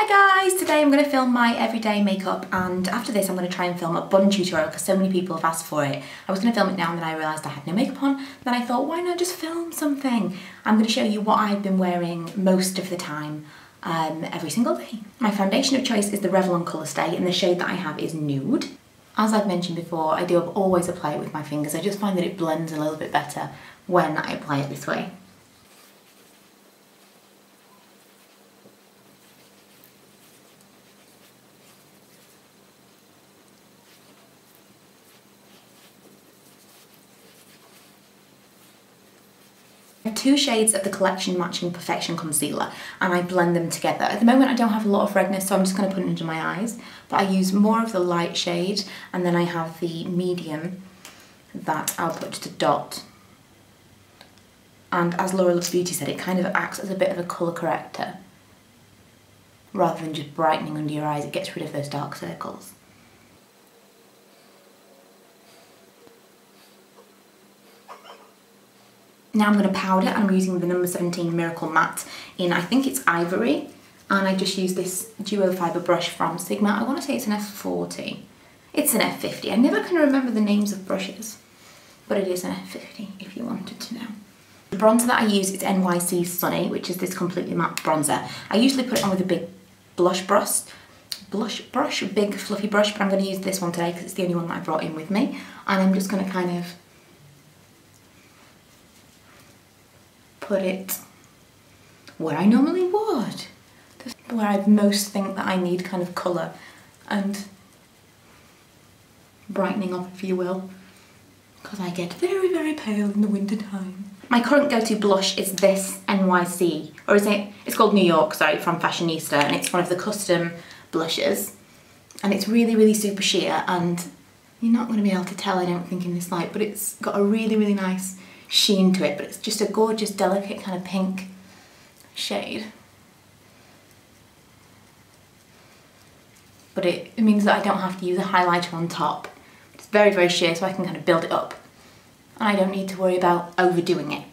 Hi guys, today I'm going to film my everyday makeup, and after this I'm going to try and film a bun tutorial because so many people have asked for it. I was going to film it now and then I realised I had no makeup on, then I thought why not just film something. I'm going to show you what I've been wearing most of the time, every single day. My foundation of choice is the Revlon Colour Stay and the shade that I have is Nude. As I've mentioned before, I do always apply it with my fingers. I just find that it blends a little bit better when I apply it this way. I have two shades of the Collection Matching Perfection Concealer and I blend them together. At the moment I don't have a lot of redness, so I'm just going to put it under my eyes, but I use more of the light shade and then I have the medium that I'll put just a dot. And as Laura Loves Beauty said, it kind of acts as a bit of a colour corrector. Rather than just brightening under your eyes, it gets rid of those dark circles. Now I'm going to powder, and I'm using the number 17 Miracle Matte in, I think it's Ivory, and I just use this duo fibre brush from Sigma. I want to say it's an F40. It's an F50. I never can remember the names of brushes, but it is an F50 if you wanted to know. The bronzer that I use is NYC Sunny, which is this completely matte bronzer. I usually put it on with a big big fluffy brush, but I'm going to use this one today because it's the only one that I brought in with me, and I'm just going to kind of put it where I normally would, where I most think that I need kind of colour and brightening up, if you will, because I get very, very pale in the winter time. My current go-to blush is this NYC, or is it? It's called New York, sorry, from Fashionista, and it's one of the custom blushes, and it's really, really super sheer, and you're not going to be able to tell, I don't think, in this light, but it's got a really, really nice sheen to it, but it's just a gorgeous, delicate kind of pink shade. But it means that I don't have to use a highlighter on top. It's very, very sheer, so I can kind of build it up. And I don't need to worry about overdoing it.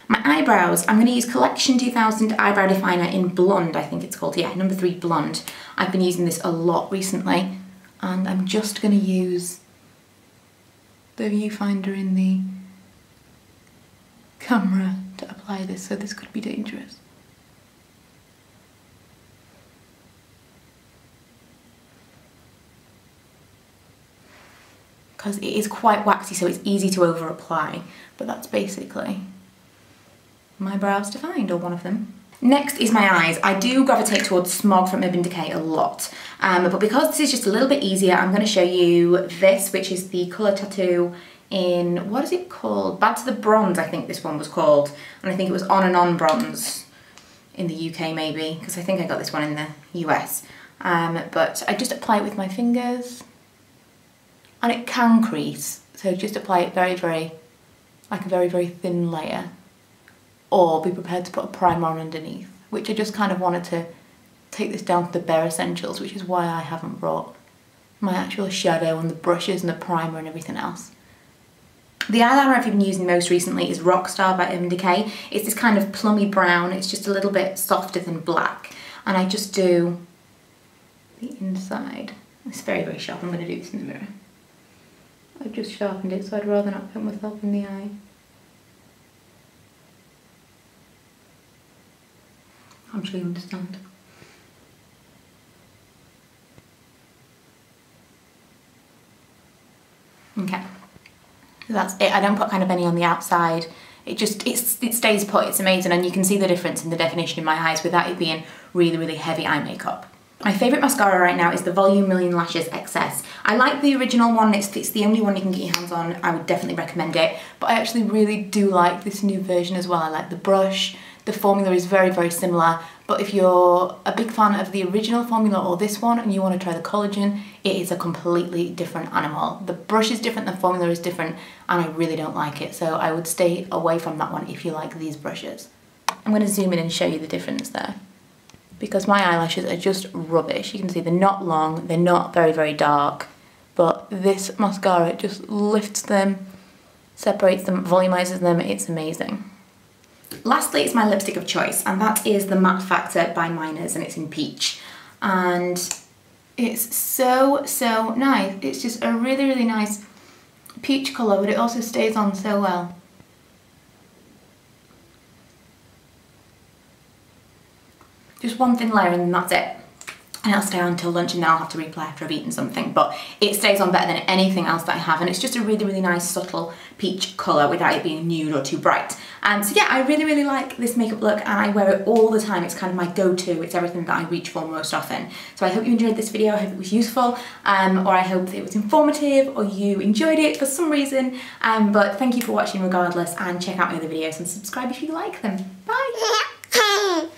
My eyebrows, I'm going to use Collection 2000 Eyebrow Definer in Blonde, I think it's called. Yeah, number 3 Blonde. I've been using this a lot recently, and I'm just going to use the viewfinder in the camera to apply this, so this could be dangerous. Because it is quite waxy, so it's easy to over apply, but that's basically my brows defined, or one of them. Next is my eyes. I do gravitate towards Smog from Urban Decay a lot, but because this is just a little bit easier, I'm going to show you this, which is the Colour Tattoo in, what is it called? Bad to the Bronze, I think this one was called. And I think it was On and On Bronze in the UK maybe, because I think I got this one in the US. But I just apply it with my fingers, and it can crease. So just apply it very, very, like a very, very thin layer. Or be prepared to put a primer on underneath, which I just kind of wanted to take this down to the bare essentials, which is why I haven't brought my actual shadow and the brushes and the primer and everything else. The eyeliner I've been using most recently is Rockstar by Urban Decay. It's this kind of plummy brown, it's just a little bit softer than black. And I just do the inside. It's very, very sharp. I'm going to do this in the mirror. I've just sharpened it, so I'd rather not put myself in the eye. I'm sure you understand. Okay. That's it. I don't put kind of any on the outside. It stays put. It's amazing, and you can see the difference in the definition in my eyes without it being really, really heavy eye makeup. My favourite mascara right now is the Volume Million Lashes XS. I like the original one. It's the only one you can get your hands on. I would definitely recommend it, but I actually really do like this new version as well. I like the brush. The formula is very, very similar, but if you're a big fan of the original formula or this one and you want to try the collagen, it is a completely different animal. The brush is different, the formula is different, and I really don't like it, so I would stay away from that one if you like these brushes. I'm going to zoom in and show you the difference there, because my eyelashes are just rubbish. You can see they're not long, they're not very, very dark, but this mascara just lifts them, separates them, volumizes them. It's amazing. Lastly, it's my lipstick of choice, and that is the Matte Factor by Miners, and it's in Peach. and it's so nice. It's just a really nice peach colour, but it also stays on so well. Just one thin layer and then that's it. And it'll stay on until lunch, and then I'll have to reapply after I've eaten something. But it stays on better than anything else that I have, and it's just a really nice subtle peach colour without it being nude or too bright. And so yeah, I really like this makeup look, and I wear it all the time. It's kind of my go-to. It's everything that I reach for most often. So I hope you enjoyed this video. I hope it was useful, or I hope that it was informative, or you enjoyed it for some reason. But thank you for watching regardless, and check out my other videos and subscribe if you like them. Bye!